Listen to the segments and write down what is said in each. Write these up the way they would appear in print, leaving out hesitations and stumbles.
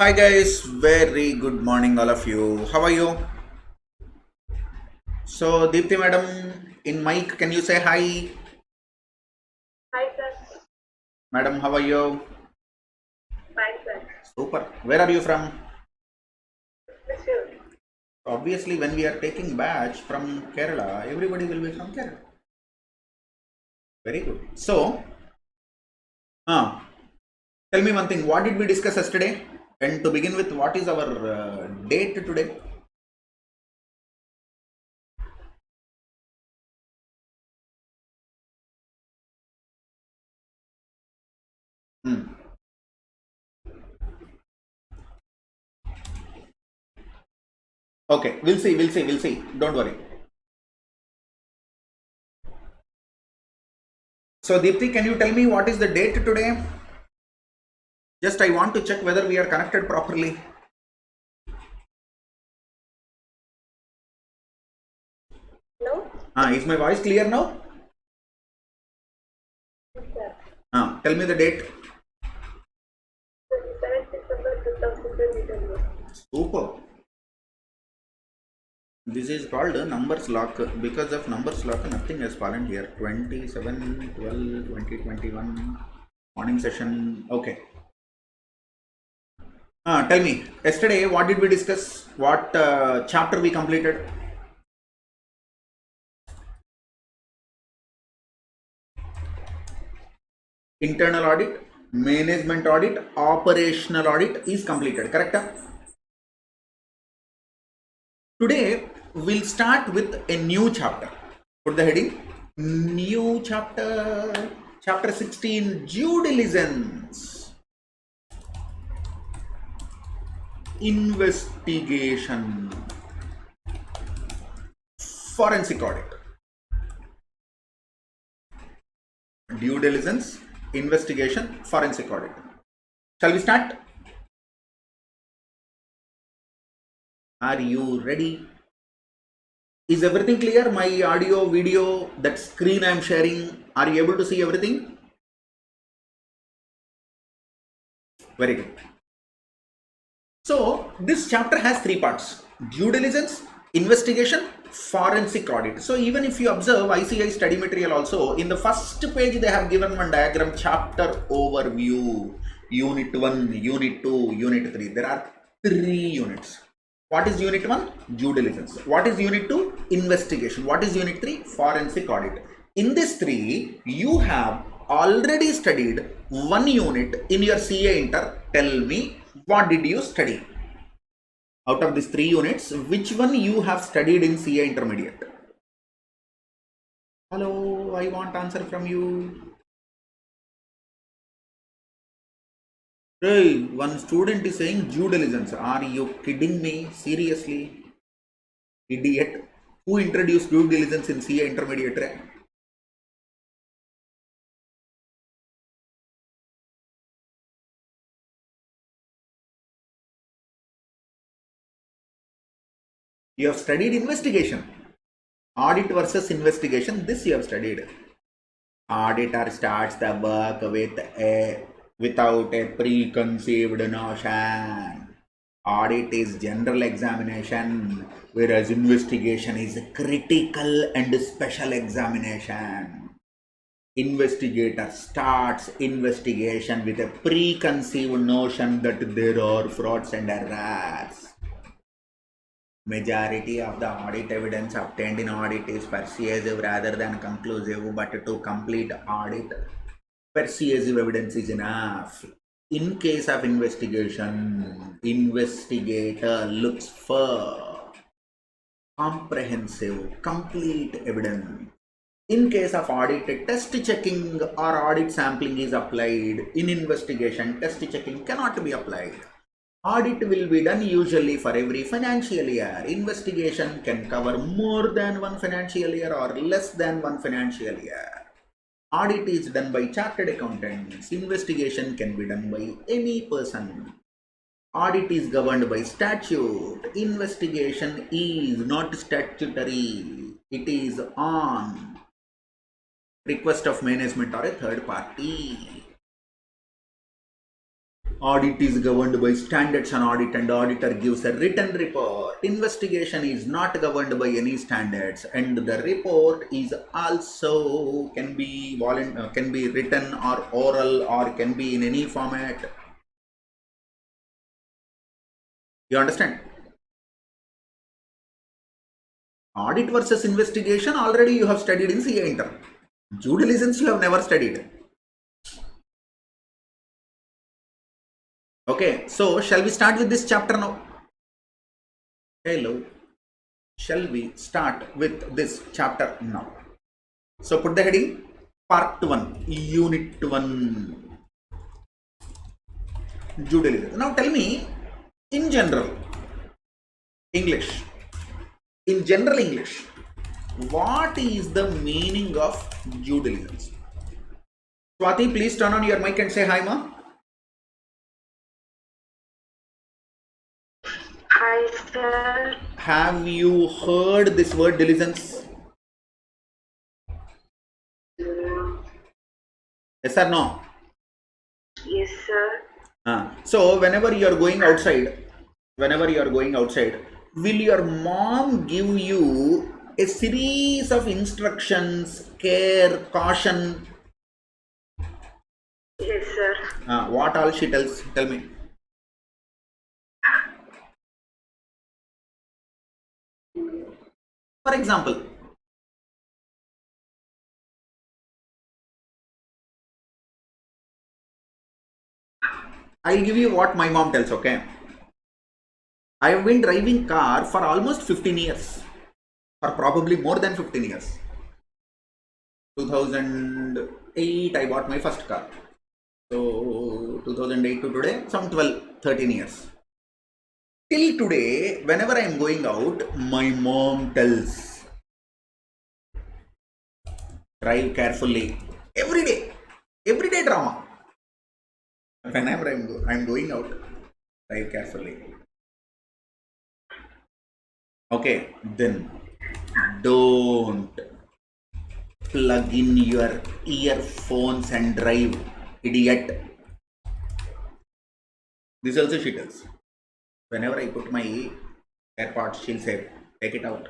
Hi guys, very good morning all of you. How are you? So Deepthi madam in mic, can you say hi? Hi, sir. Madam, how are you? Fine, sir. Super. Where are you from? Sure. Obviously, when we are taking batch from Kerala, everybody will be from Kerala. Very good. So, uh, tell me one thing. What did we discuss yesterday? And to begin with, what is our date today? Hmm. Okay, we'll see, we'll see, we'll see. Don't worry. So Deepthi, can you tell me what is the date today? Just I want to check whether we are connected properly. No? Is my voice clear now? Yes, sir. Tell me the date. 27th December 2022. Super. This is called a numbers lock. Because of numbers lock, nothing has fallen here. 27, 12, 2021 morning session. Okay. Tell me, yesterday what did we discuss? What chapter we completed? Internal audit, management audit, operational audit is completed. Correct? Today we'll start with a new chapter. Put the heading new chapter. Chapter 16, due diligence. Investigation, forensic audit. Due diligence, investigation, forensic audit. Shall we start? Are you ready? Is everything clear? My audio, video, that screen I am sharing, are you able to see everything? Very good. So this chapter has three parts: due diligence, investigation, forensic audit. So even if you observe ICI study material also, in the first page they have given one diagram, chapter overview, unit 1, unit 2, unit 3. There are three units. What is unit 1? Due diligence. What is unit 2? Investigation. What is unit 3? Forensic audit. In this 3, you have already studied one unit in your CA Inter. Tell me, what did you study? Out of these three units, which one you have studied in CA Intermediate? Hello, I want answer from you. Hey, one student is saying due diligence. Are you kidding me? Seriously? Idiot. Who introduced due diligence in CA Intermediate? You have studied investigation. Audit versus investigation. This you have studied. Auditor starts the work without a preconceived notion. Audit is general examination, whereas investigation is critical and special examination. Investigator starts investigation with a preconceived notion that there are frauds and errors. Majority of the audit evidence obtained in audit is persuasive rather than conclusive, but to complete audit, persuasive evidence is enough. In case of investigation, investigator looks for comprehensive, complete evidence. In case of audit, test checking or audit sampling is applied. In investigation, test checking cannot be applied. Audit will be done usually for every financial year. Investigation can cover more than one financial year or less than one financial year. Audit is done by chartered accountants. Investigation can be done by any person. Audit is governed by statute. Investigation is not statutory. It is on request of management or a third party. Audit is governed by standards on audit, and the auditor gives a written report. Investigation is not governed by any standards, and the report is also can be written or oral, or can be in any format. You understand? Audit versus investigation already you have studied in CA Inter. Due diligence you have never studied. Okay, so shall we start with this chapter now? Hello. Shall we start with this chapter now? So put the heading Part 1, Unit 1, Due diligence. Now tell me, in general English, what is the meaning of due diligence? Swati, please turn on your mic and say hi, ma. Hi, sir. Have you heard this word diligence? Yes or no? Yes, sir. So whenever you are going outside, will your mom give you a series of instructions, care, caution? Yes, sir. What all she tells? Tell me. For example, I'll give you what my mom tells, okay? I have been driving car for almost 15 years, or probably more than 15 years. 2008 I bought my first car. So 2008 to today, some 12, 13 years. Till today, whenever I am going out, my mom tells, drive carefully. Everyday drama. Whenever I'm going out, drive carefully. Okay, then don't plug in your earphones and drive, idiot. This also she tells. Whenever I put my AirPods, she'll say, take it out.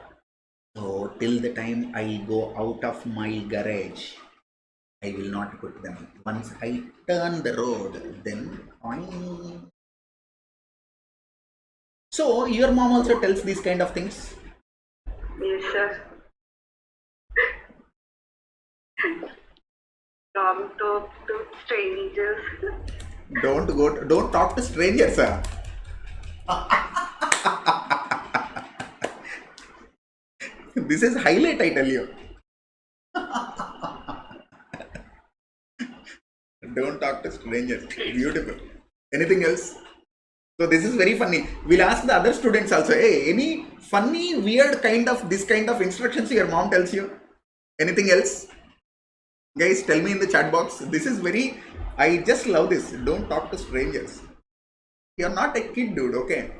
So till the time I go out of my garage, I will not put them. Once I turn the road, then on. So your mom also tells these kind of things? Yes, sir. Don't talk to strangers. Don't talk to strangers, sir. This is highlight, I tell you. Don't talk to strangers. Beautiful. Anything else? So this is very funny. We'll ask the other students also. Hey, any funny, weird this kind of instructions your mom tells you? Anything else? Guys, tell me in the chat box. This is I just love this. Don't talk to strangers. You're not a kid, dude, okay?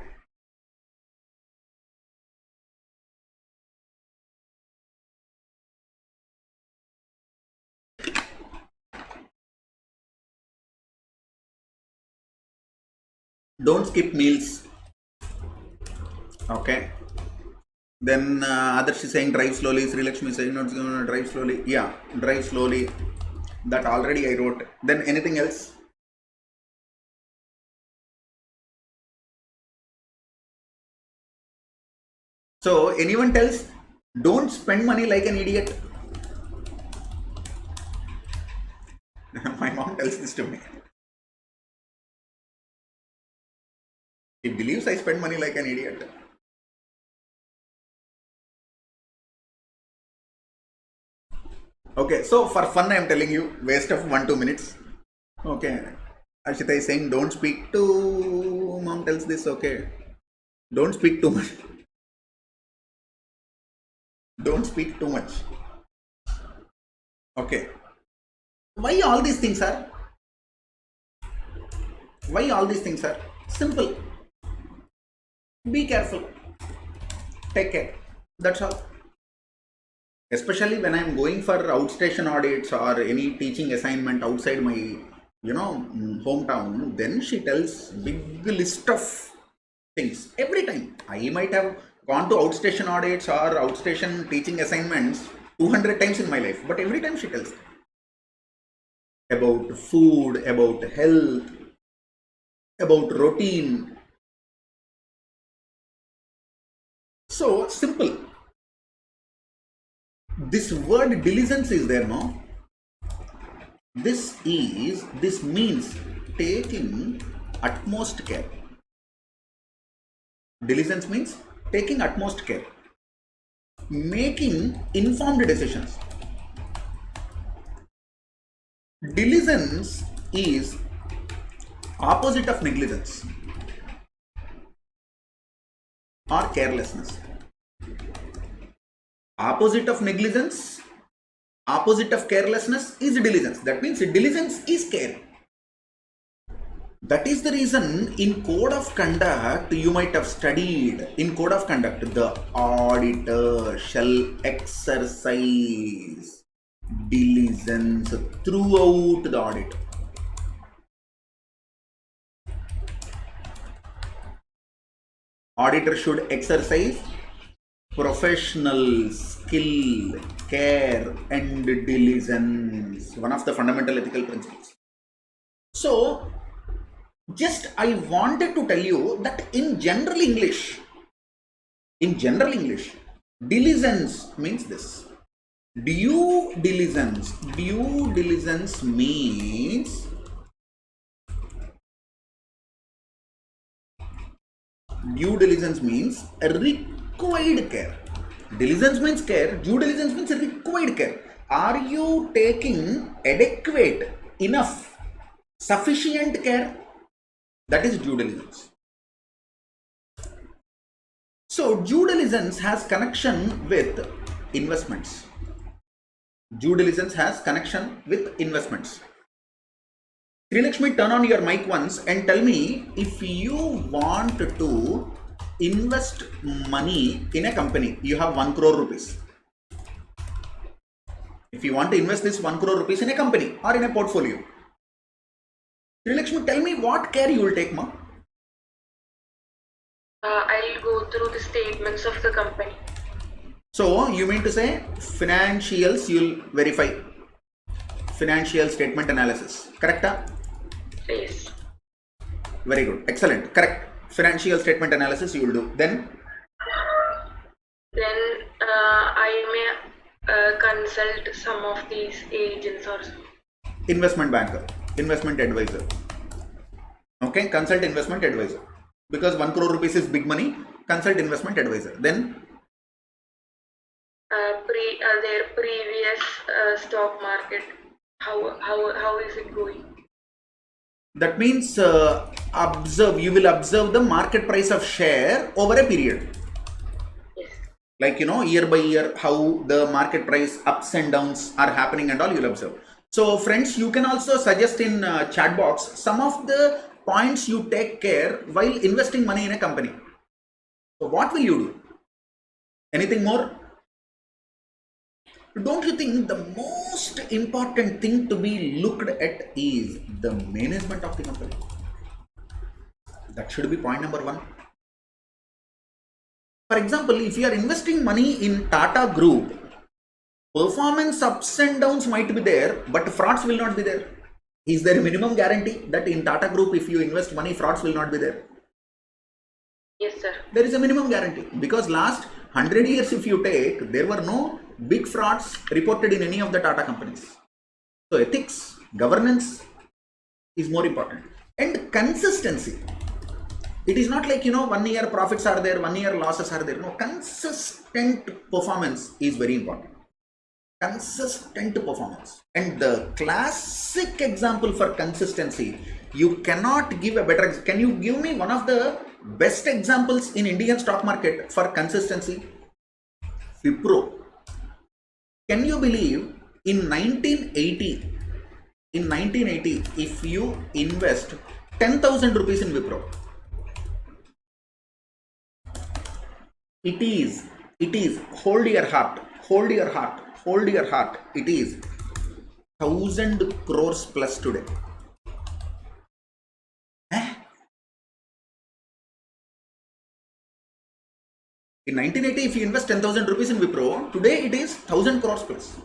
Don't skip meals. Okay. Then others is saying drive slowly. Sri Lakshmi is saying not going to drive slowly. Yeah, drive slowly. That already I wrote. Then anything else? So anyone tells, don't spend money like an idiot. My mom tells this to me. She believes I spend money like an idiot. Okay, so for fun I am telling you, waste of 1-2 minutes. Okay, Ashita is saying don't speak to, mom tells this, okay. Don't speak too much. Don't speak too much. Okay. Why all these things, sir? Why all these things, sir? Simple. Be careful. Take care. That's all. Especially when I am going for outstation audits or any teaching assignment outside my hometown, then she tells big list of things every time. I might have gone to outstation audits or outstation teaching assignments 200 times in my life, but every time she tells about food, about health, about routine. So simple. This word diligence is there, no? This means taking utmost care. Diligence means taking utmost care, making informed decisions. Diligence is opposite of negligence or carelessness. Opposite of negligence, opposite of carelessness is diligence. That means diligence is care. That is the reason in code of conduct you might have studied. In code of conduct, the auditor shall exercise diligence throughout the audit. Auditor should exercise professional skill, care and diligence. One of the fundamental ethical principles. So, just I wanted to tell you that in general English, diligence means this. Due diligence means a required care. Diligence means care, due diligence means required care. Are you taking adequate, enough, sufficient care? That is due diligence. So due diligence has connection with investments. Due diligence has connection with investments. Srilakshmi, turn on your mic once and tell me, if you want to invest money in a company, you have 1 crore rupees. If you want to invest this 1 crore rupees in a company or in a portfolio, Srilakshmi, tell me what care you will take, ma? I'll go through the statements of the company. So you mean to say financials you'll verify, financial statement analysis, correct? Yes. Very good, excellent, correct. Financial statement analysis you will do. Then I may consult some of these agents or investment banker, investment advisor. Okay, consult investment advisor. Because 1 crore rupees is big money, consult investment advisor. Then their previous stock market, how is it going? That means you will observe the market price of share over a period. Yes. Like, year by year, how the market price ups and downs are happening and all, you'll observe. So friends, you can also suggest in chat box some of the points you take care while investing money in a company. So what will you do? Anything more? Don't you think the most important thing to be looked at is the management of the company? That should be point number 1. For example, if you are investing money in Tata Group, performance ups and downs might be there, but frauds will not be there. Is there a minimum guarantee that in Tata Group, if you invest money, frauds will not be there? Yes, sir. There is a minimum guarantee, because last 100 years if you take, there were no big frauds reported in any of the Tata companies. So ethics, governance is more important. And consistency. It is not like, 1 year profits are there, 1 year losses are there. No, consistent performance is very important. Consistent performance. And the classic example for consistency, you cannot give a better. Can you give me one of the best examples in Indian stock market for consistency? Wipro. Can you believe in 1980, if you invest 10,000 rupees in Wipro, it is, hold your heart, it is 1,000 crores plus today. In 1980, if you invest 10,000 rupees in Wipro, today it is 1,000 crores plus.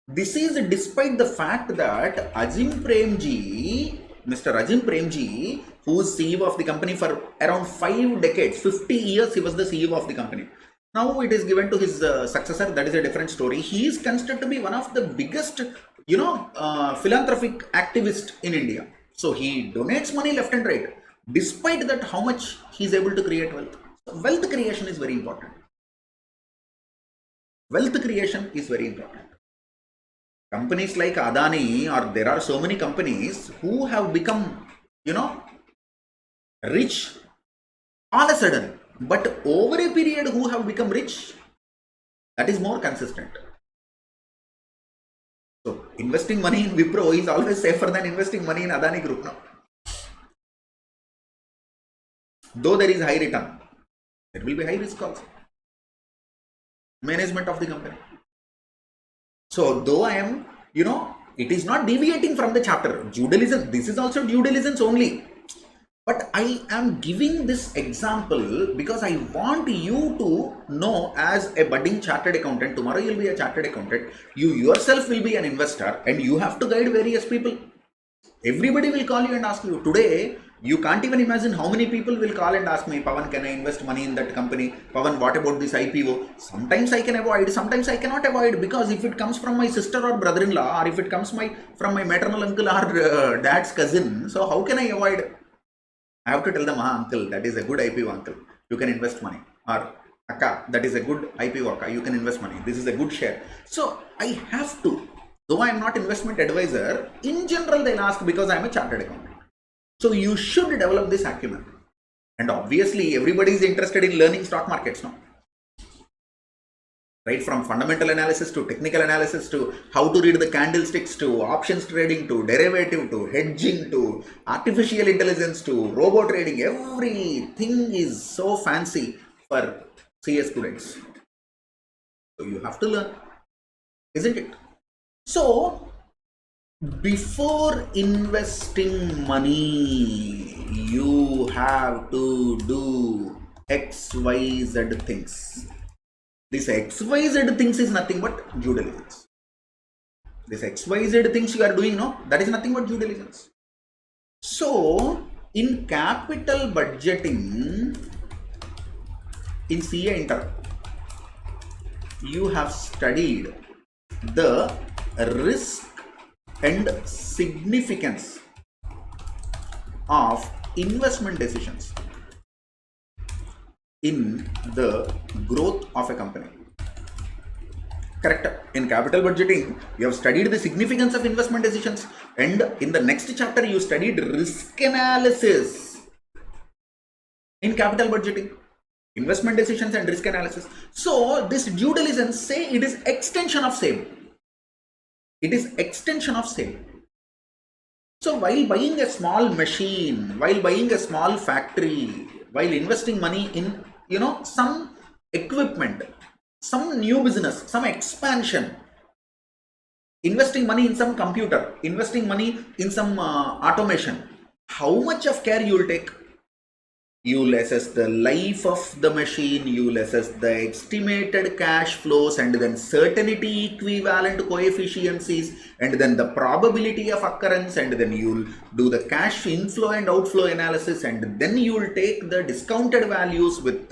This is despite the fact that Azim Premji, Mr. Azim Premji, who is CEO of the company for around 5 decades, 50 years, he was the CEO of the company. Now it is given to his successor. That is a different story. He is considered to be one of the biggest, philanthropic activist in India. So he donates money left and right. Despite that, how much he is able to create wealth. So wealth creation is very important. Wealth creation is very important. Companies like Adani, or there are so many companies who have become, rich all of a sudden. But over a period, who have become rich, that is more consistent. So investing money in Wipro is always safer than investing money in Adani Group now. Though there is high return, there will be high risk also. Management of the company. So though I am, it is not deviating from the chapter. Due diligence, this is also due diligence only. But I am giving this example because I want you to know, as a budding chartered accountant, tomorrow you will be a chartered accountant, you yourself will be an investor, and you have to guide various people. Everybody will call you and ask you. Today, you can't even imagine how many people will call and ask me, Pawan, can I invest money in that company? Pawan, what about this IPO? Sometimes I can avoid, sometimes I cannot avoid, because if it comes from my sister or brother-in-law, or if it comes from my maternal uncle or dad's cousin, so how can I avoid? I have to tell them, uncle, that is a good IPO, uncle. You can invest money. Or, akka, that is a good IPO, akka. You can invest money. This is a good share. So, I have to. Though I am not investment advisor, in general they'll ask because I am a chartered accountant. So, you should develop this acumen. And obviously, everybody is interested in learning stock markets now. Right, from fundamental analysis to technical analysis to how to read the candlesticks to options trading to derivative to hedging to artificial intelligence to robo trading, everything is so fancy for CS students. So you have to learn, isn't it? So before investing money, you have to do XYZ things. This XYZ things is nothing but due diligence. This XYZ things you are doing, no, that is nothing but due diligence. So, in capital budgeting, in CA Inter, you have studied the risk and significance of investment decisions in the growth of a company. Correct. In capital budgeting, you have studied the significance of investment decisions, and in the next chapter, you studied risk analysis in capital budgeting, investment decisions and risk analysis. So, this due diligence, say it is extension of same. It is extension of same. So, while buying a small machine, while buying a small factory, while investing money in, some equipment, some new business, some expansion, investing money in some computer, investing money in some automation, how much of care you will take? You will assess the life of the machine, you will assess the estimated cash flows, and then certainty equivalent coefficients, and then the probability of occurrence, and then you will do the cash inflow and outflow analysis, and then you will take the discounted values with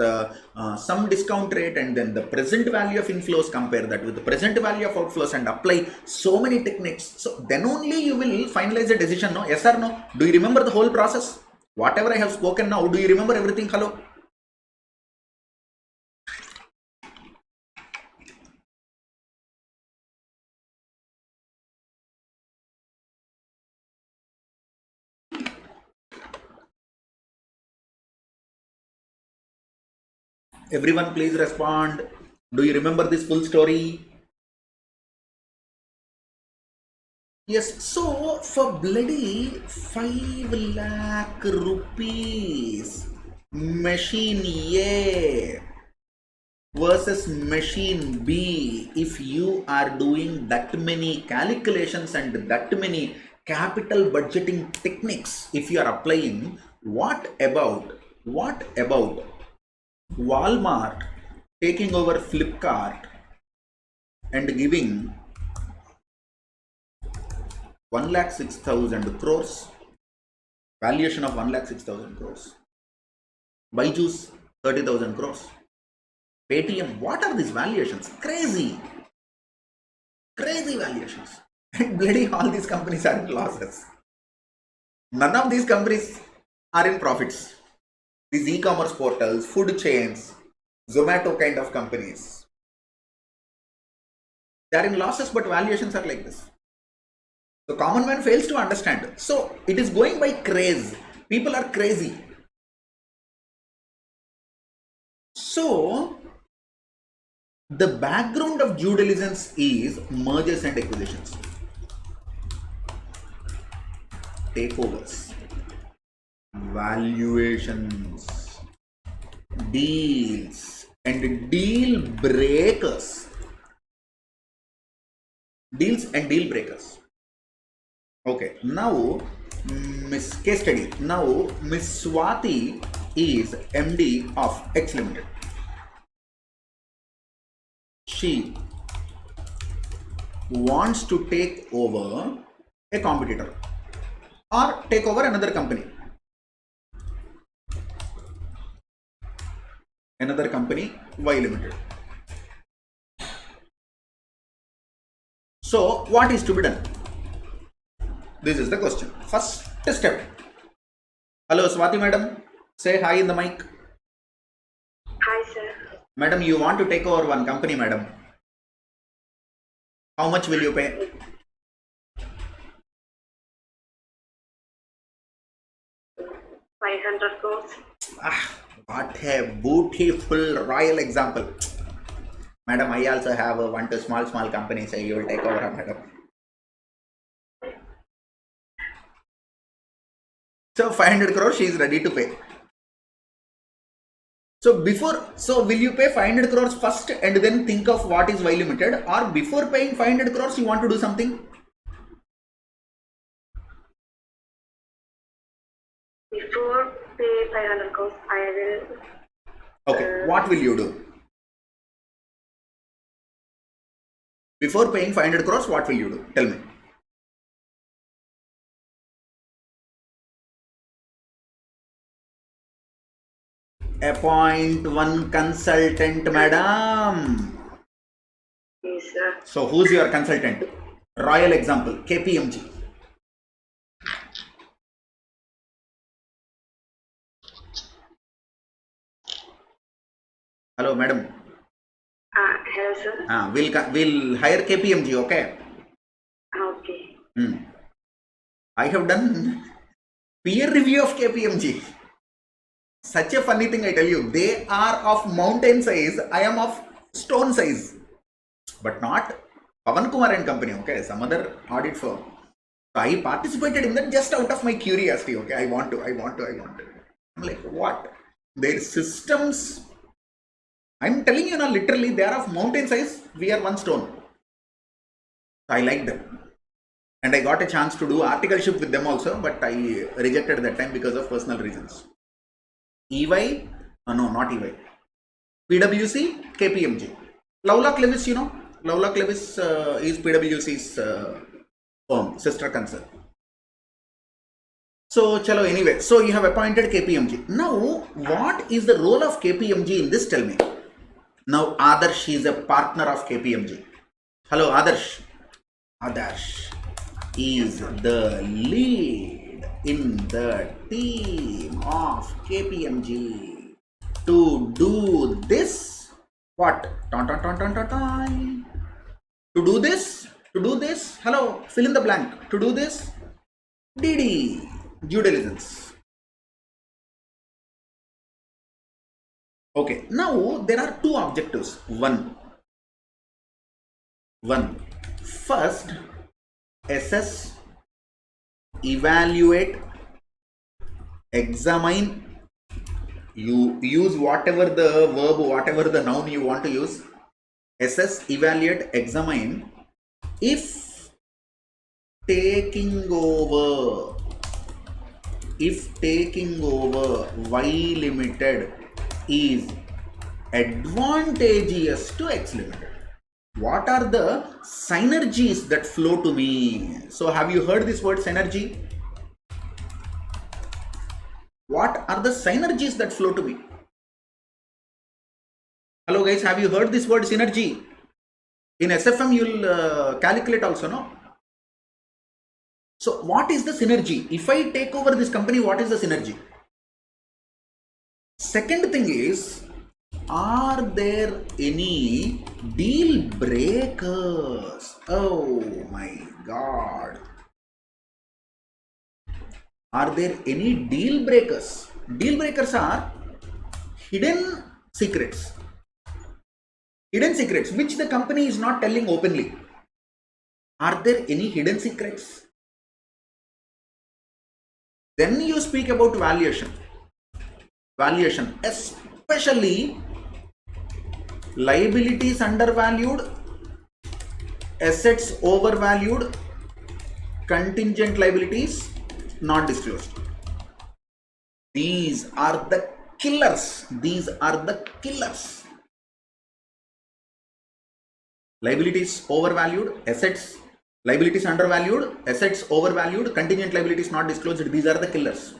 some discount rate, and then the present value of inflows, compare that with the present value of outflows, and apply so many techniques. So then only you will finalize a decision, no? Yes or no? Do you remember the whole process? Whatever I have spoken now, do you remember everything? Hello? Everyone please respond. Do you remember this full story? Yes, so for bloody 5 lakh rupees, machine A versus machine B, if you are doing that many calculations and that many capital budgeting techniques, if you are applying, what about Walmart taking over Flipkart and giving 1,06,000 crores, valuation of 1,06,000 crores. Byju's 30,000 crores. Paytm, what are these valuations? Crazy valuations. And bloody all these companies are in losses. None of these companies are in profits. These e-commerce portals, food chains, Zomato kind of companies, they are in losses, but valuations are like this. The common man fails to understand. So it is going by craze. People are crazy. So the background of due diligence is mergers and acquisitions, takeovers, valuations, deals, and deal breakers. Deals and deal breakers. Okay, now Miss Case study. Now Miss Swati is MD of X Limited. She wants to take over a competitor or take over another company. Another company, Y Limited. So what is to be done? This is the question. First step. Hello Swati madam, say hi in the mic. Hi, sir. Madam, you want to take over one company, madam. How much will you pay? $500 crores. What a beautiful royal example. Madam, I also have one to small company, so you will take over, madam. So 500 crores she is ready to pay. So will you pay 500 crores first and then think of what is Y Limited, or before paying 500 crores you want to do something? Before pay 500 crores, I will. Okay, what will you do? Before paying 500 crores, what will you do? Tell me. Appoint one consultant, madam. Yes, sir. So who's your consultant? Royal example, KPMG. Hello, madam. Hello, sir. We'll hire KPMG, okay? Okay. I have done peer review of KPMG. Such a funny thing, I tell you. They are of mountain size. I am of stone size. But not Pavan Kumar and company, okay? Some other audit firm. So I participated in that just out of my curiosity, okay? I want to. I'm like, what? Their systems, I'm telling you now, literally, they are of mountain size. We are one stone. So I liked them. And I got a chance to do articleship with them also, but I rejected that time because of personal reasons. EY? No, not EY. PwC, KPMG. Lovelock Lewis, you know. Lovelock Lewis is PwC's firm, sister concern. So, chalo, anyway. So, you have appointed KPMG. Now, what is the role of KPMG in this? Tell me. Now, Adarsh is a partner of KPMG. Hello, Adarsh. Adarsh is the lead in the team of KPMG to do this. What? To do this. Hello, fill in the blank. To do this. DD, due diligence. Okay, now there are two objectives. One. First, assess, evaluate, examine. You use whatever the verb, whatever the noun you want to use. Assess, evaluate, examine. If taking over Y Limited is advantageous to X Limited. What are the synergies that flow to me? So have you heard this word synergy? What are the synergies that flow to me? Hello guys, have you heard this word synergy? In SFM you'll calculate also, no? So what is the synergy? If I take over this company, what is the synergy? Second thing is, are there any deal breakers? Oh my God. Are there any deal breakers? Deal breakers are hidden secrets. Hidden secrets which the company is not telling openly. Are there any hidden secrets? Then you speak about valuation. Valuation, especially liabilities undervalued, assets overvalued, contingent liabilities not disclosed. These are the killers. These are the killers. Liabilities overvalued, assets, liabilities undervalued, assets overvalued, contingent liabilities not disclosed. These are the killers.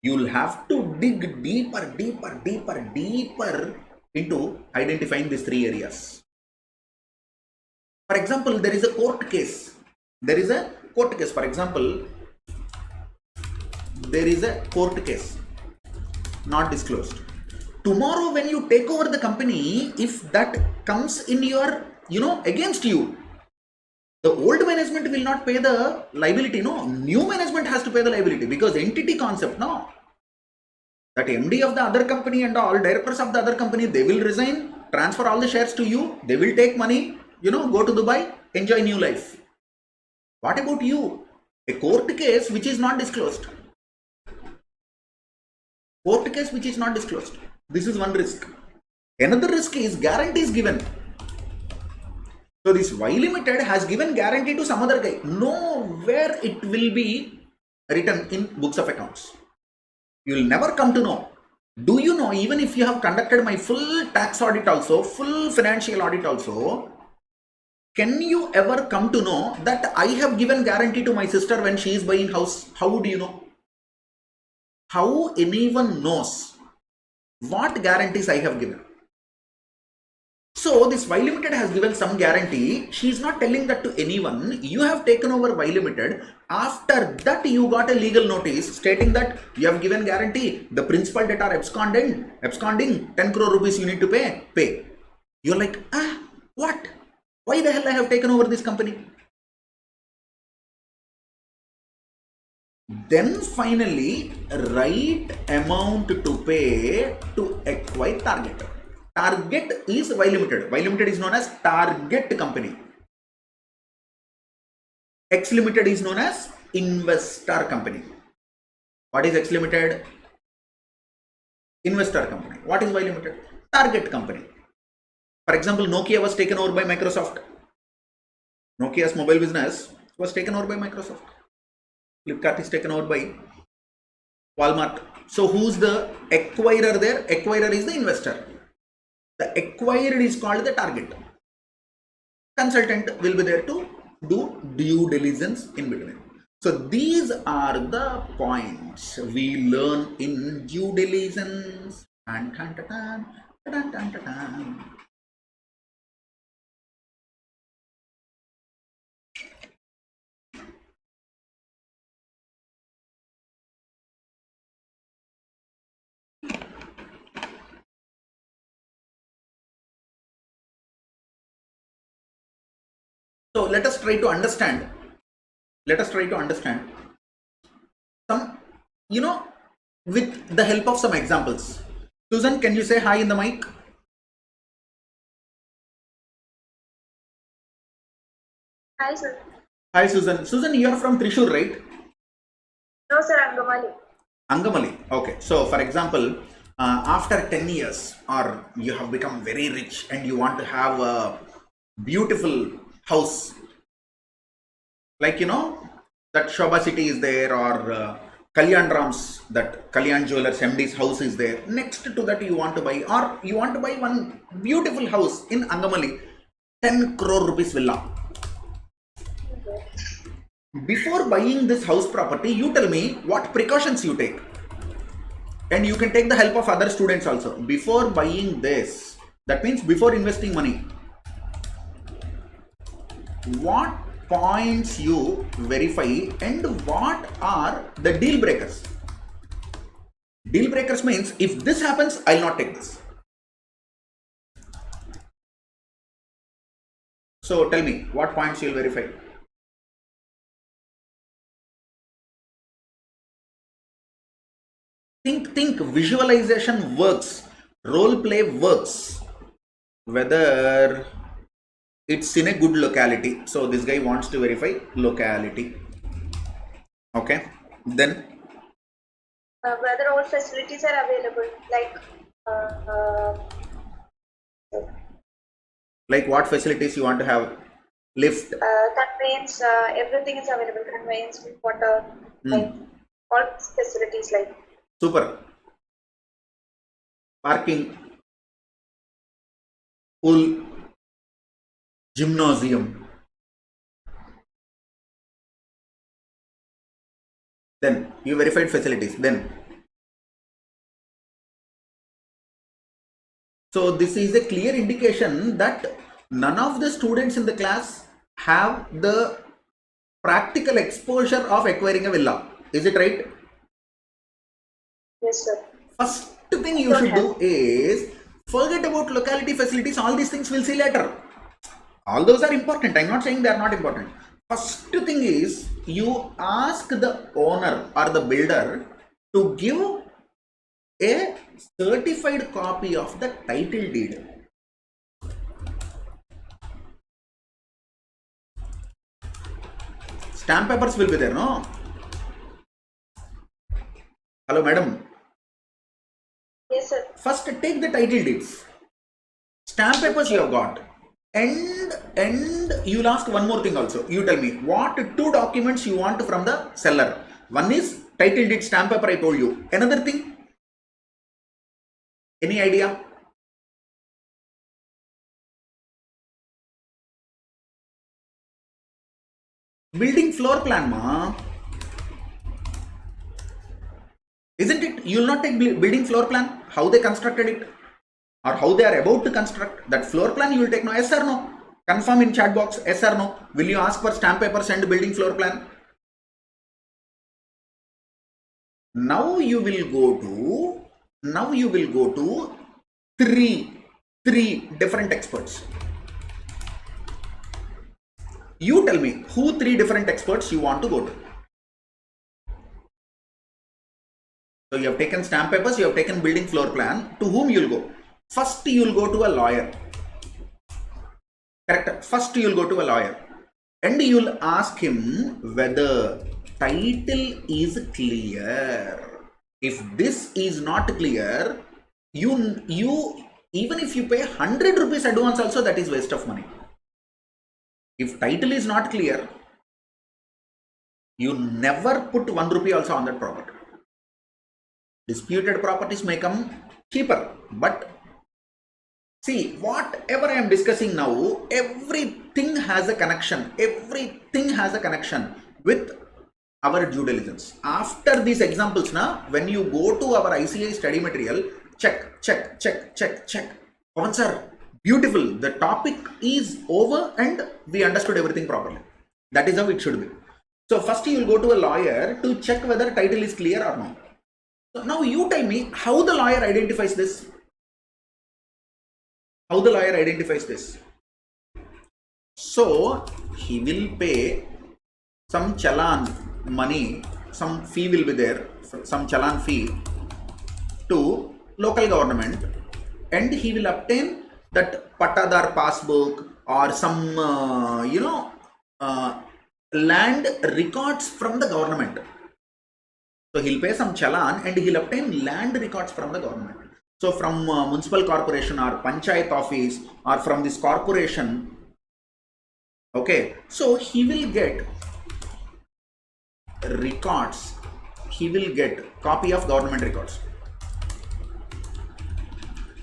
You'll have to dig deeper into identifying these three areas. For example, there is a court case. For example, there is a court case not disclosed. Tomorrow when you take over the company, if that comes in your, against you, the old management will not pay the liability, no. New management has to pay the liability because entity concept, no. That MD of the other company and all directors of the other company, they will resign, transfer all the shares to you, they will take money, go to Dubai, enjoy new life. What about you? A court case which is not disclosed. Court case which is not disclosed. This is one risk. Another risk is guarantees given. So this Y Limited has given guarantee to some other guy. Nowhere it will be written in books of accounts. You will never come to know. Do you know, even if you have conducted my full tax audit also, full financial audit also, can you ever come to know that I have given guarantee to my sister when she is buying house? How do you know? How anyone knows what guarantees I have given? So this Y Limited has given some guarantee. She is not telling that to anyone. You have taken over Y Limited. After that, you got a legal notice stating that you have given guarantee. The principal that are absconding 10 crore rupees you need to pay. You're like, what? Why the hell I have taken over this company? Then finally, right amount to pay to acquire target. Target is Y Limited. Y Limited is known as target company. X Limited is known as investor company. What is X Limited? Investor company. What is Y Limited? Target company. For example, Nokia was taken over by Microsoft. Nokia's mobile business was taken over by Microsoft. Flipkart is taken over by Walmart. So who's the acquirer there? Acquirer is the investor. The acquired is called the target. Consultant will be there to do due diligence in between. So these are the points we learn in due diligence. So let us try to understand. Some, with the help of some examples. Susan, can you say hi in the mic? Hi, sir. Hi, Susan. Susan, you are from Thrissur, right? No, sir, Angamali. Angamali. Okay. So, for example, after 10 years, or you have become very rich and you want to have a beautiful house, like that Shobha City is there, or Kalyan Ram's, that Kalyan Jewelers MD's house is there. Next to that you want to buy, or you want to buy one beautiful house in Angamali, 10 crore rupees villa. Before buying this house property, you tell me what precautions you take. And you can take the help of other students also. Before buying this, that means before investing money, what points you verify and what are the deal breakers? Deal breakers means if this happens, I'll not take this. So tell me what points you'll verify. Think, visualization works, role play works, whether it's in a good locality. So this guy wants to verify locality. Okay, then whether all facilities are available, like what facilities you want to have? Lift, conveyance, everything is available, conveyance, water, like all facilities, like super, parking, pool, gymnasium. Then you verified facilities. Then, so this is a clear indication that none of the students in the class have the practical exposure of acquiring a villa. Is it right? yes, sir. First thing you should do is forget about locality, facilities. All these things we'll see later. All those are important. I'm not saying they are not important. First thing is you ask the owner or the builder to give a certified copy of the title deed. Stamp papers will be there, no? Hello, madam. Yes, sir. First take the title deeds. Stamp papers you have got. And you'll ask one more thing also. You tell me what 2 documents you want from the seller. One is title deed, stamp paper, I told you. Another thing? Any idea? Building floor plan, ma. Isn't it? You will not take building floor plan, how they constructed it or how they are about to construct. That floor plan you will take, no? Yes or no? Confirm in chat box, yes or no? Will you ask for stamp papers and building floor plan? Now you will go to three different experts. You tell me who 3 different experts you want to go to. So you have taken stamp papers, you have taken building floor plan. To whom you will go? First you will go to a lawyer. Correct? First you will go to a lawyer and you will ask him whether title is clear. If this is not clear, you even if you pay 100 rupees advance also, that is waste of money. If title is not clear, you never put 1 rupee also on that property. Disputed properties may come cheaper, but see, whatever I am discussing now, everything has a connection. Everything has a connection with our due diligence. After these examples, when you go to our ICAI study material, check. Pawan sir, beautiful. The topic is over and we understood everything properly. That is how it should be. So first you will go to a lawyer to check whether title is clear or not. So now you tell me how the lawyer identifies this. How the lawyer identifies this? So he will pay some challan money, some fee will be there, some challan fee to local government, and he will obtain that Patadar passbook or some land records from the government. So he'll pay some challan and he'll obtain land records from the government. So from municipal corporation or panchayat office or from this corporation, okay, so he will get records he will get copy of government records.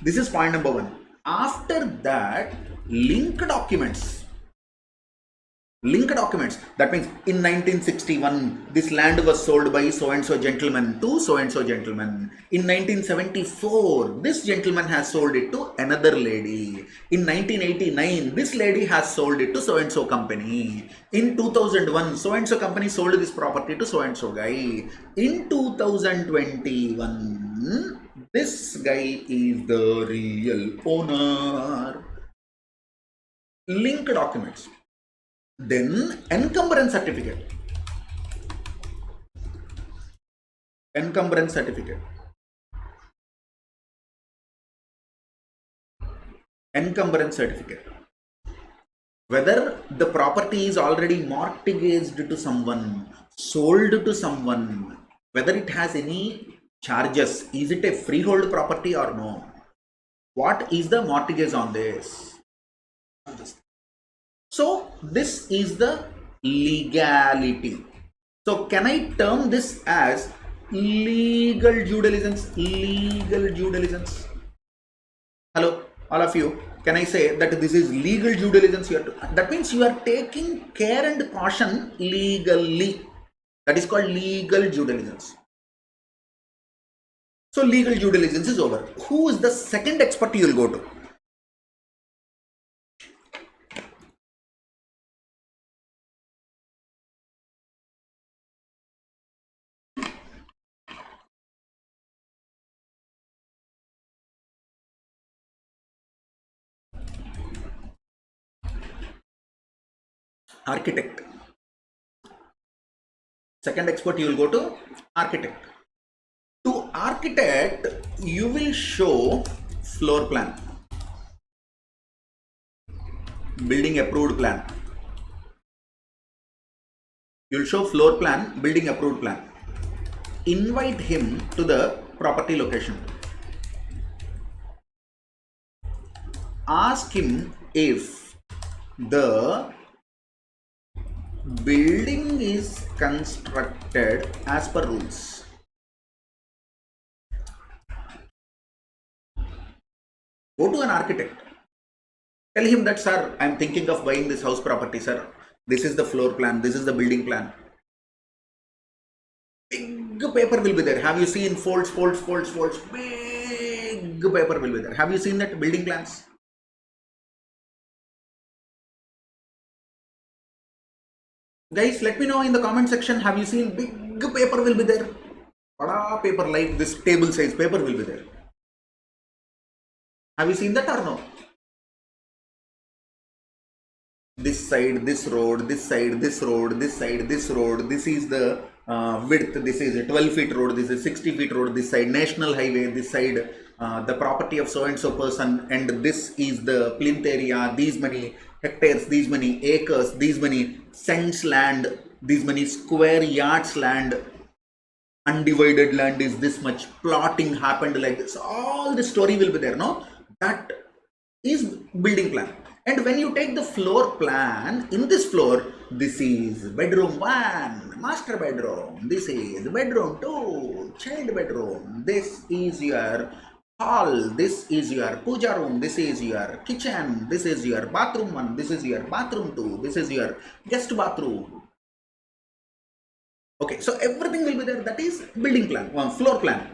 This is point number 1. After that, linked documents. Linked documents. That means in 1961, this land was sold by so and so gentleman to so and so gentleman. In 1974, this gentleman has sold it to another lady. In 1989, this lady has sold it to so and so company. In 2001, so and so company sold this property to so and so guy. In 2021, this guy is the real owner. Linked documents. Then encumbrance certificate. Encumbrance certificate. Encumbrance certificate. Whether the property is already mortgaged to someone, sold to someone, whether it has any charges, is it a freehold property or no? What is the mortgage on this? So this is the legality. So can I term this as legal due diligence? Legal due diligence. Hello, all of you. Can I say that this is legal due diligence? That means you are taking care and caution legally. That is called legal due diligence. So legal due diligence is over. Who is the second expert you will go to? Architect. Second expert you will go to architect. To architect, you will show floor plan, building approved plan. You will show floor plan, building approved plan. Invite him to the property location. Ask him if the building is constructed as per rules. Go to an architect. Tell him that, sir, I am thinking of buying this house property, sir. This is the floor plan. This is the building plan. Big paper will be there. Have you seen folds? Big paper will be there. Have you seen that building plans? Guys, let me know in the comment section. Have you seen big paper will be there? Bada paper like this table size paper will be there. Have you seen that or no? This side, this road, this side, this road, this side, this road. This is the width. This is a 12 feet road. This is 60 feet road. This side national highway. This side the property of so and so person. And this is the plinth area. These many hectares, these many acres, these many cents land, these many square yards land, undivided land is this much, plotting happened like this. All the story will be there, no? That is building plan. And when you take the floor plan, in this floor, this is bedroom 1, master bedroom, this is bedroom 2, child bedroom, this is your hall, this is your puja room, this is your kitchen, this is your bathroom 1, this is your bathroom 2, this is your guest bathroom. Okay, so everything will be there. That is building plan, floor plan.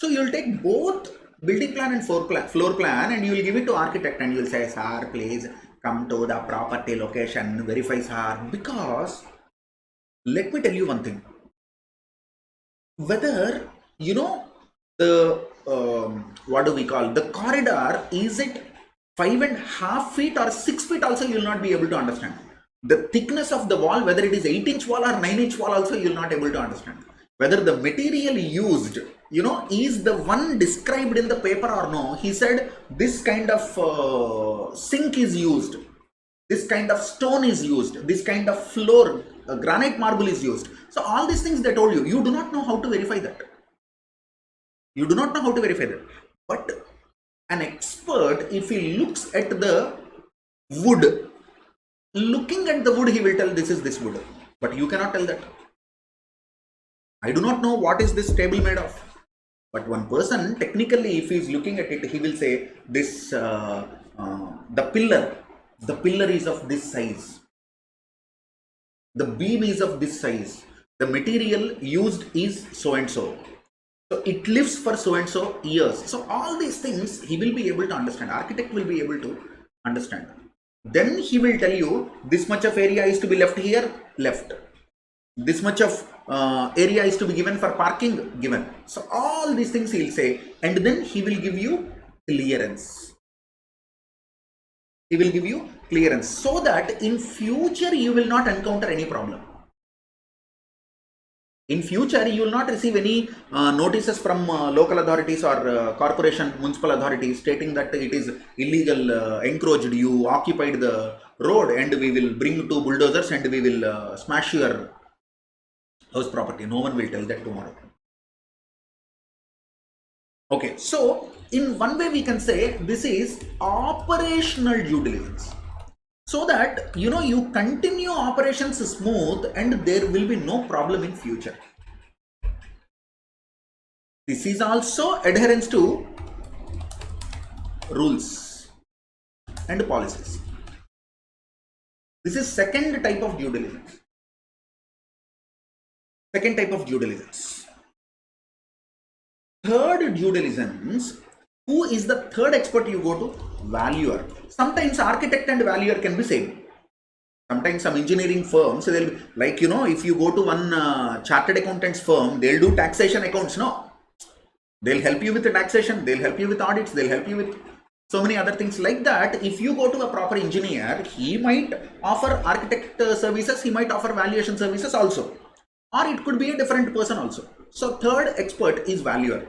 So you will take both building plan and floor plan and you will give it to architect and you will say, sir, please come to the property location, verify, sir. Because let me tell you one thing. Whether, you know, the what do we call the corridor, is it 5.5 feet or 6 feet also, you will not be able to understand. The thickness of the wall, whether it is 8-inch wall or 9-inch wall also, you will not able to understand. Whether the material used, you know, is the one described in the paper or no. He said this kind of sink is used, this kind of stone is used, this kind of floor, granite marble is used. So all these things they told you, you do not know how to verify that. You do not know how to verify that. But an expert, if he looks at the wood, looking at the wood, he will tell this is this wood. But you cannot tell that. I do not know what is this table made of. But one person, technically, if he is looking at it, he will say this, the pillar is of this size. The beam is of this size. The material used is so and so. So it lives for so and so years. So all these things he will be able to understand. Architect will be able to understand. Then he will tell you this much of area is to be left here, left. This much of area is to be given for parking, given. So all these things he will say, and then he will give you clearance. He will give you clearance so that in future you will not encounter any problem. In future, you will not receive any notices from local authorities or corporation, municipal authorities stating that it is illegal, encroached, you occupied the road and we will bring two bulldozers and we will smash your house property. No one will tell that tomorrow. Okay, so in one way we can say this is operational due diligence. So that you continue operations smooth and there will be no problem in future. This is also adherence to rules and policies. This is second type of due diligence. Second type of due diligence. Third due diligence. Who is the third expert you go to? Valuer. Sometimes architect and valuer can be same. Sometimes some engineering firms, they'll be, like if you go to one chartered accountants firm, they'll do taxation accounts. No, they'll help you with the taxation, they'll help you with audits, they'll help you with so many other things like that. If you go to a proper engineer, he might offer architect services, he might offer valuation services also, or it could be a different person also. So third expert is valuer.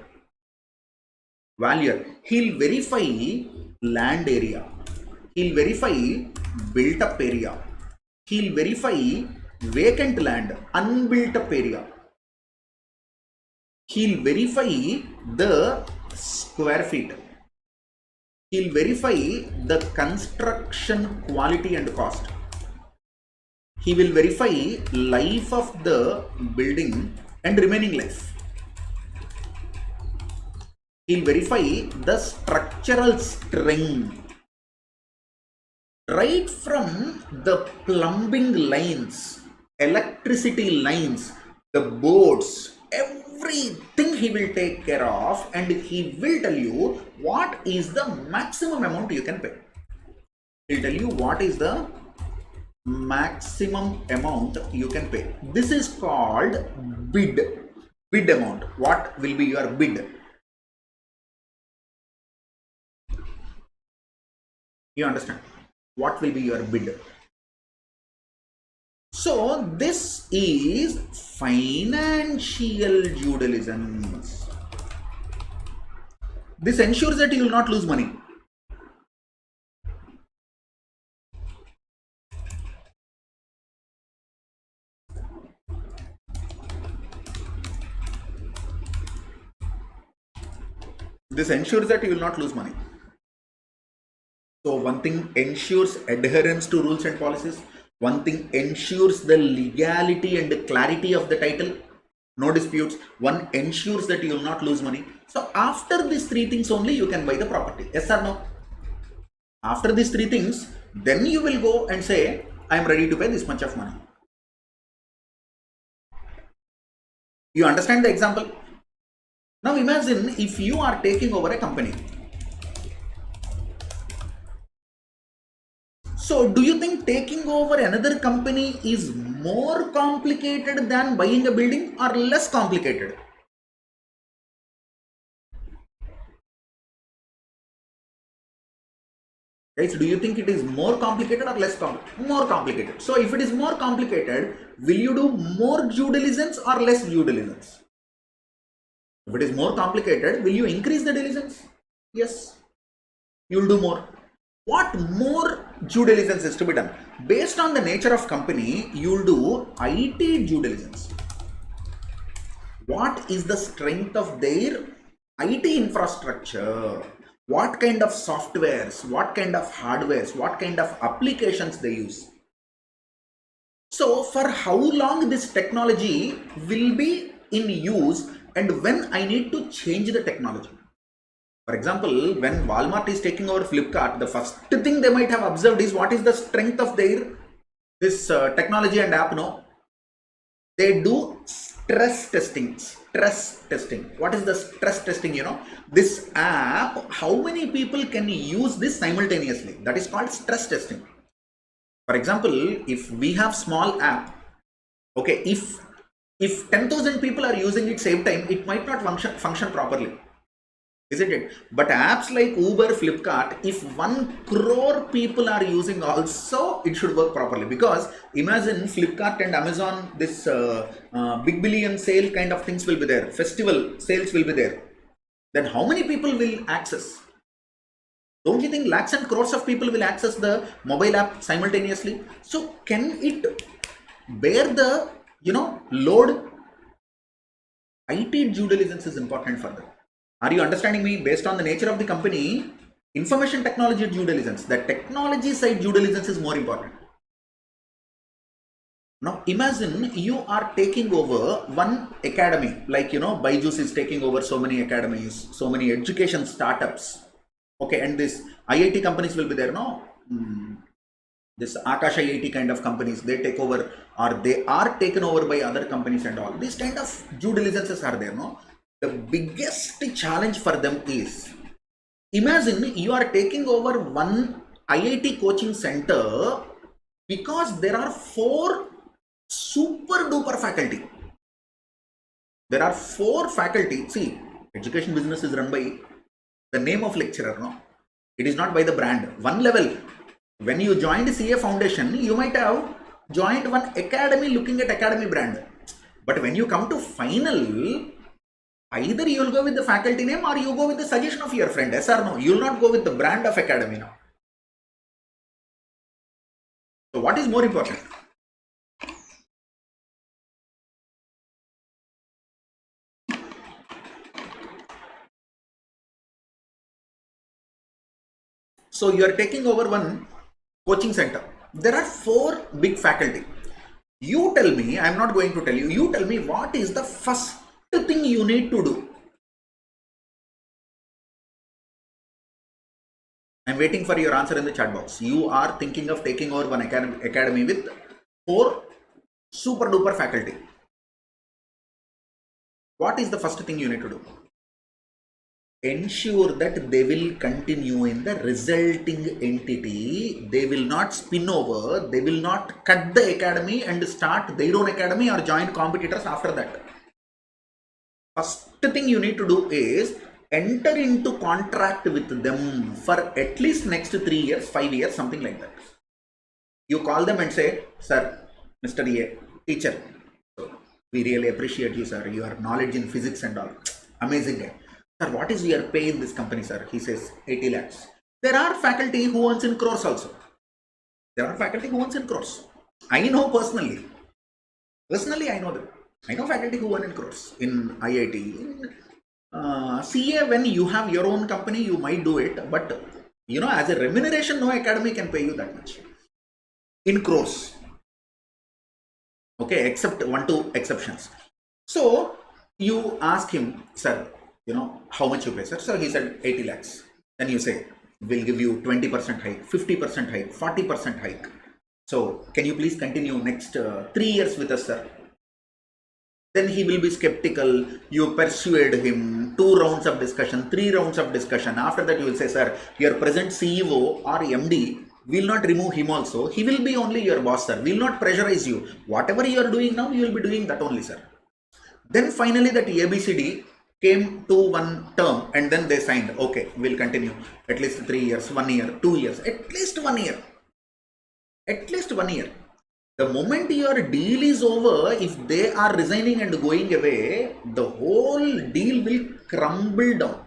Valuer, he'll verify land area, he'll verify built up area, he'll verify vacant land, unbuilt up area, he'll verify the square feet, he'll verify the construction quality and cost, he will verify life of the building and remaining life. He'll verify the structural strength. Right from the plumbing lines, electricity lines, the boards, everything he will take care of, and he will tell you what is the maximum amount you can pay. He'll tell you what is the maximum amount you can pay. This is called bid. Bid amount. What will be your bid? You understand? What will be your bid? So this is financial due diligence. This ensures that you will not lose money. This ensures that you will not lose money. So one thing ensures adherence to rules and policies. One thing ensures the legality and clarity of the title. No disputes. One ensures that you will not lose money. So after these three things only you can buy the property. Yes or no? After these three things, then you will go and say, I am ready to pay this much of money. You understand the example? Now imagine if you are taking over a company. So do you think taking over another company is more complicated than buying a building or less complicated? Guys, do you think it is more complicated or less complicated? More complicated. So if it is more complicated, will you do more due diligence or less due diligence? If it is more complicated, will you increase the diligence? Yes, you will do more. What more due diligence is to be done? Based on the nature of company, you will do IT due diligence. What is the strength of their IT infrastructure? What kind of softwares, what kind of hardwares, what kind of applications they use? So for how long this technology will be in use and when I need to change the technology. For example, when Walmart is taking over Flipkart, the first thing they might have observed is what is the strength of their this technology and app. No, they do stress testing. What is the stress testing? You know, this app, how many people can use this simultaneously? That is called stress testing. For example, if we have small app, okay, if 10,000 people are using it same time, it might not function properly, isn't it? But apps like Uber, Flipkart, if 1 crore people are using also, it should work properly. Because imagine Flipkart and Amazon, this big billion sale kind of things will be there, festival sales will be there. Then how many people will access? Don't you think lakhs and crores of people will access the mobile app simultaneously? So can it bear the, you know, load? IT due diligence is important for them. Are you understanding me? Based on the nature of the company, information technology due diligence, the technology side due diligence is more important. Now imagine you are taking over one academy, like, you know, Byju's is taking over so many academies, so many education startups. Okay, and this IIT companies will be there, no? This Akash IIT kind of companies, they take over or they are taken over by other companies and all. These kind of due diligences are there, no? The biggest challenge for them is, imagine you are taking over one IIT coaching center because there are 4 super duper faculty. There are 4 faculty. See, education business is run by the name of lecturer, no? It is not by the brand. One level. When you joined CA Foundation, you might have joined one academy looking at academy brand. But when you come to final, either you will go with the faculty name or you go with the suggestion of your friend. Yes or no? You will not go with the brand of academy now. So what is more important? So you are taking over one coaching center. There are 4 big faculty. You tell me, I am not going to tell you, you tell me what is the first thing you need to do. I am waiting for your answer in the chat box. You are thinking of taking over one academy with 4 super duper faculty. What is the first thing you need to do? Ensure that they will continue in the resulting entity. They will not spin over. They will not cut the academy and start their own academy or join competitors after that. First thing you need to do is enter into contract with them for at least next 3 years, 5 years, something like that. You call them and say, sir, Mr. A, teacher, we really appreciate you, sir. Your knowledge in physics and all. Amazing guy. Sir, what is your pay in this company, sir? He says 80 lakhs. There are faculty who earns in crores also. There are faculty who earns in crores. I know personally. Personally, I know them. I know faculty who earn in crores in IIT. In CA, when you have your own company, you might do it. But, you know, as a remuneration, no academy can pay you that much. In crores. Okay, except 1-2 exceptions. So, you ask him, sir, you know, how much you pay, sir? So he said 80 lakhs. Then you say, we'll give you 20% hike, 50% hike, 40% hike. So can you please continue next 3 years with us, sir? Then he will be skeptical. You persuade him, 2 rounds of discussion, 3 rounds of discussion. After that, you will say, sir, your present CEO or MD will not remove him also. He will be only your boss, sir. Will not pressurize you. Whatever you are doing now, you will be doing that only, sir. Then finally that ABCD came to one term and then they signed, okay, we'll continue at least 3 years, 1 year, 2 years, at least 1 year. At least 1 year. The moment your deal is over, if they are resigning and going away, the whole deal will crumble down.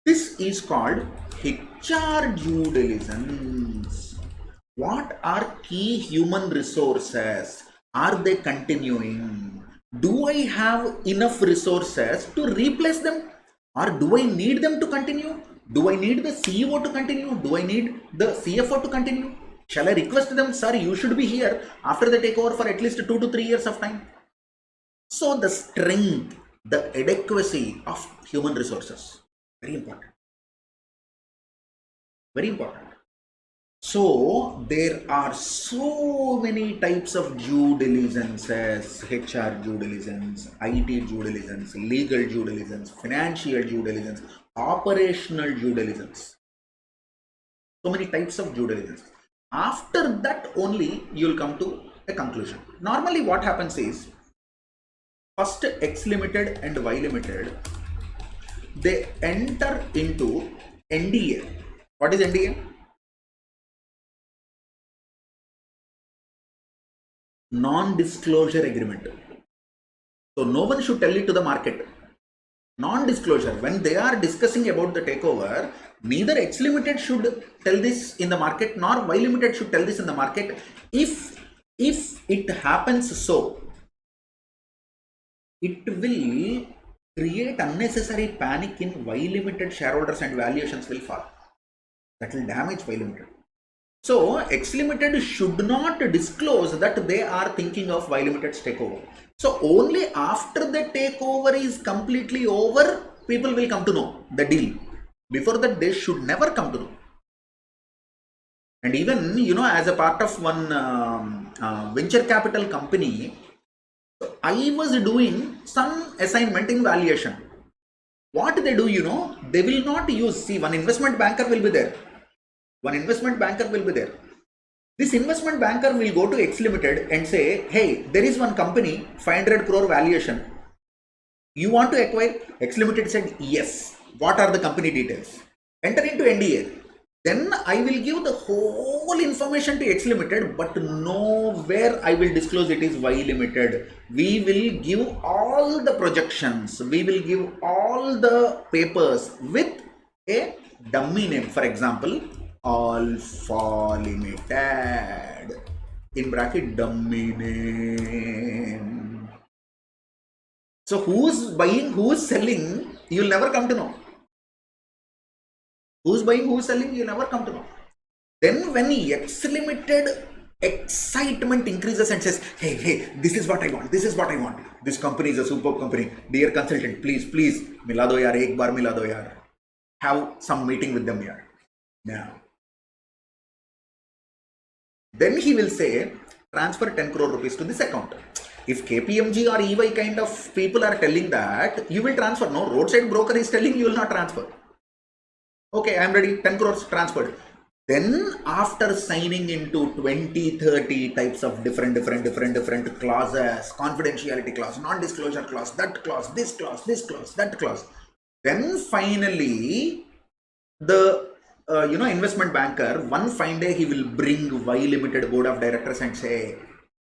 This is called HR due diligence. What are key human resources? Are they continuing? Do I have enough resources to replace them? Or do I need them to continue? Do I need the CEO to continue? Do I need the CFO to continue? Shall I request them, sir, you should be here after the takeover for at least 2 to 3 years of time? So the strength, the adequacy of human resources, very important. Very important. So there are so many types of due diligences: HR due diligence, IT due diligence, legal due diligence, financial due diligence, operational due diligence. So many types of due diligence. After that only you will come to a conclusion. Normally what happens is, first X Limited and Y Limited, they enter into NDA. What is NDA? Non-disclosure agreement. So no one should tell it to the market. Non-disclosure. When they are discussing about the takeover, neither X Limited should tell this in the market, nor Y Limited should tell this in the market. If it happens so, it will create unnecessary panic in Y Limited shareholders and valuations will fall. That will damage Y Limited. So X Limited should not disclose that they are thinking of Y Limited's takeover. So only after the takeover is completely over, people will come to know the deal. Before that, they should never come to know. And even, as a part of one venture capital company, I was doing some assignment in valuation. What they do, they will not use, one investment banker will be there. This investment banker will go to X Limited and say, hey, there is one company, 500 crore valuation. You want to acquire? X Limited said, yes. What are the company details? Enter into NDA. Then I will give the whole information to X Limited, but nowhere I will disclose it is Y Limited. We will give all the projections. We will give all the papers with a dummy name. For example, Alpha Limited, in bracket dummy name. So who's buying, who's selling, you'll never come to know. Who's buying, who's selling, you'll never come to know. Then when X Limited excitement increases and says, hey, this is what I want, this company is a superb company, dear consultant, please, mila do yaar, ek bar mila do yaar, have some meeting with them yaar. Now, then he will say, transfer 10 crore rupees to this account. If KPMG or EY kind of people are telling that, you will transfer. No, roadside broker is telling you will not transfer. Okay, I am ready, 10 crores transferred. Then after signing into 20, 30 types of different clauses, confidentiality clause, non-disclosure clause, that clause, this clause, that clause. Then finally, the investment banker, one fine day, he will bring Y Limited board of directors and say,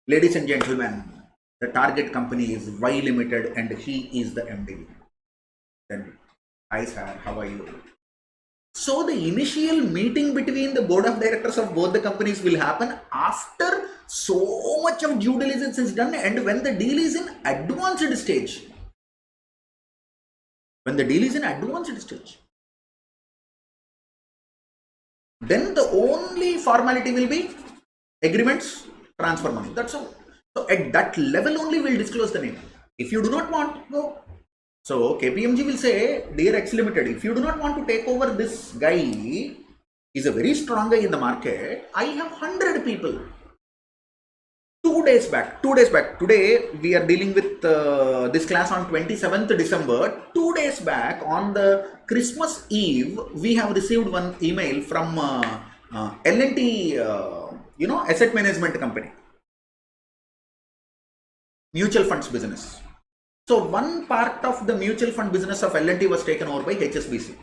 ladies and gentlemen, the target company is Y Limited and he is the MD. Then, hi sir, how are you? So the initial meeting between the board of directors of both the companies will happen after so much of due diligence is done and when the deal is in advanced stage. Then the only formality will be agreements, transfer money. That's all. So at that level only we'll disclose the name. If you do not want, go. So KPMG will say, dear X Limited, if you do not want to take over this guy, is a very strong guy in the market. I have 100 people. 2 days back, today we are dealing with this class on 27th December. 2 days back on the Christmas Eve, we have received one email from L&T, asset management company, mutual funds business. So one part of the mutual fund business of L&T was taken over by HSBC.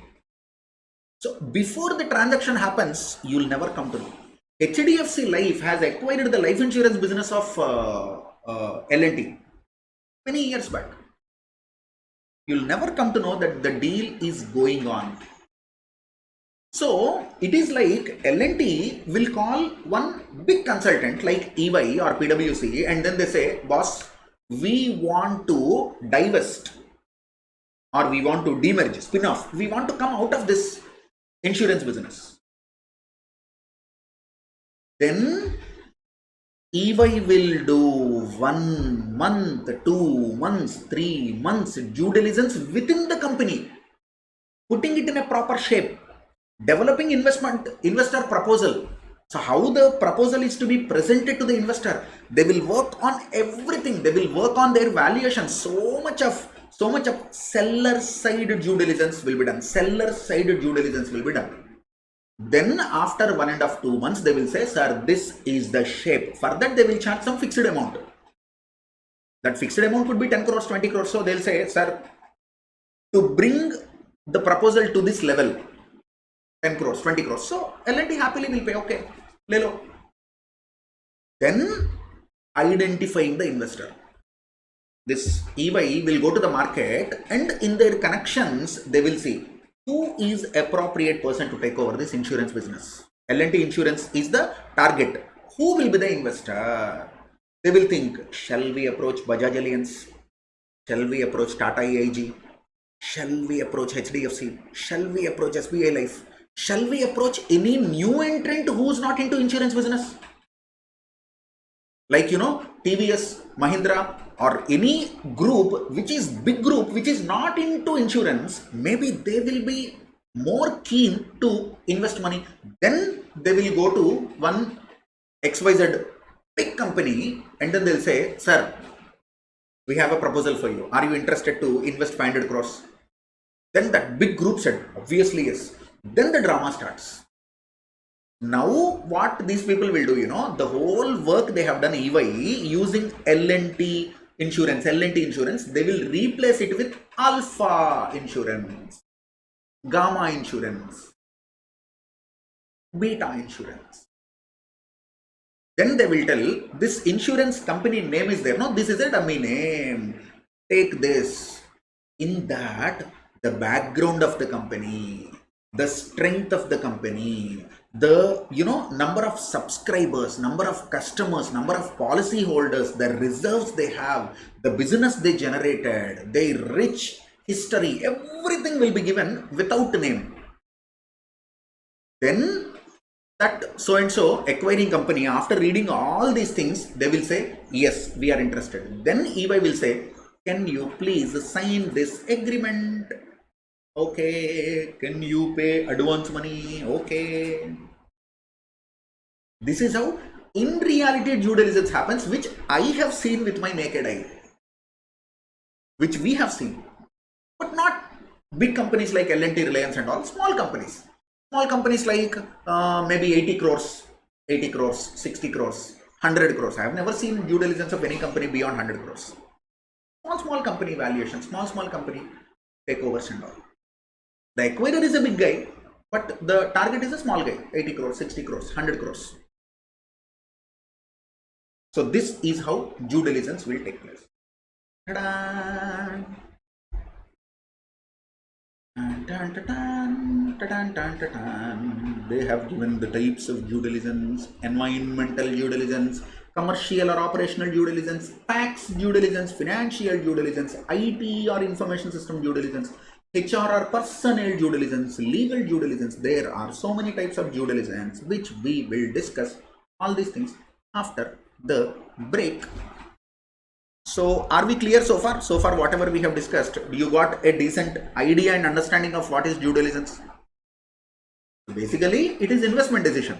So before the transaction happens, you will never come to know. HDFC Life has acquired the life insurance business of L&T many years back. You'll never come to know that the deal is going on. So it is like L&T will call one big consultant like EY or PwC and then they say, boss, we want to divest or we want to demerge, spin off. We want to come out of this insurance business. then EY will do 1 month, 2 months, 3 months due diligence within the company, putting it in a proper shape, developing investor proposal. So how the proposal is to be presented to the investor, they will work on everything. They will work on their valuation. So much of seller side due diligence will be done. Seller side due diligence will be done. Then after 1.5 to 2 months, they will say, sir, this is the shape. For that, they will charge some fixed amount. That fixed amount could be 10 crores, 20 crores. So they'll say, sir, to bring the proposal to this level, 10 crores, 20 crores. So L&T happily will pay, okay, lelo. Then identifying the investor. This EY will go to the market, and in their connections, they will see who is appropriate person to take over this insurance business. L&T Insurance is the target. Who will be the investor? They will think, shall we approach Bajaj Allianz? Shall we approach Tata AIG? Shall we approach HDFC? Shall we approach SBI Life? Shall we approach any new entrant who is not into insurance business? Like, TVS, Mahindra, or any group which is big group which is not into insurance, maybe they will be more keen to invest money. Then they will go to one XYZ big company, and then they'll say, sir, we have a proposal for you. Are you interested to invest 500 crores? Then that big group said, obviously yes. Then the drama starts. Now what these people will do, the whole work they have done EY using L&T Insurance, they will replace it with Alpha Insurance, Gamma Insurance, Beta Insurance. Then they will tell, this insurance company name is there. No, this is a dummy name. Take this. In that, the background of the company, the strength of the company, the number of subscribers, number of customers, number of policy holders, the reserves they have, the business they generated, their rich history, everything will be given without name. Then that so and so acquiring company, after reading all these things, they will say, yes, we are interested. Then EY will say, can you please sign this agreement? Okay. Can you pay advance money? Okay. This is how in reality due diligence happens, which I have seen with my naked eye, which we have seen, but not big companies like L&T, Reliance and all. Small companies like maybe 80 crores, 60 crores, 100 crores. I have never seen due diligence of any company beyond 100 crores. Small company valuation, small company takeovers and all. The acquirer is a big guy, but the target is a small guy, 80 crores, 60 crores, 100 crores. So this is how due diligence will take place. Ta-da! They have given the types of due diligence: environmental due diligence, commercial or operational due diligence, tax due diligence, financial due diligence, IT or information system due diligence, HR or personnel due diligence, legal due diligence. There are so many types of due diligence which we will discuss all these things after the break. So are we clear so far? So far whatever we have discussed, you got a decent idea and understanding of what is due diligence? Basically it is investment decision.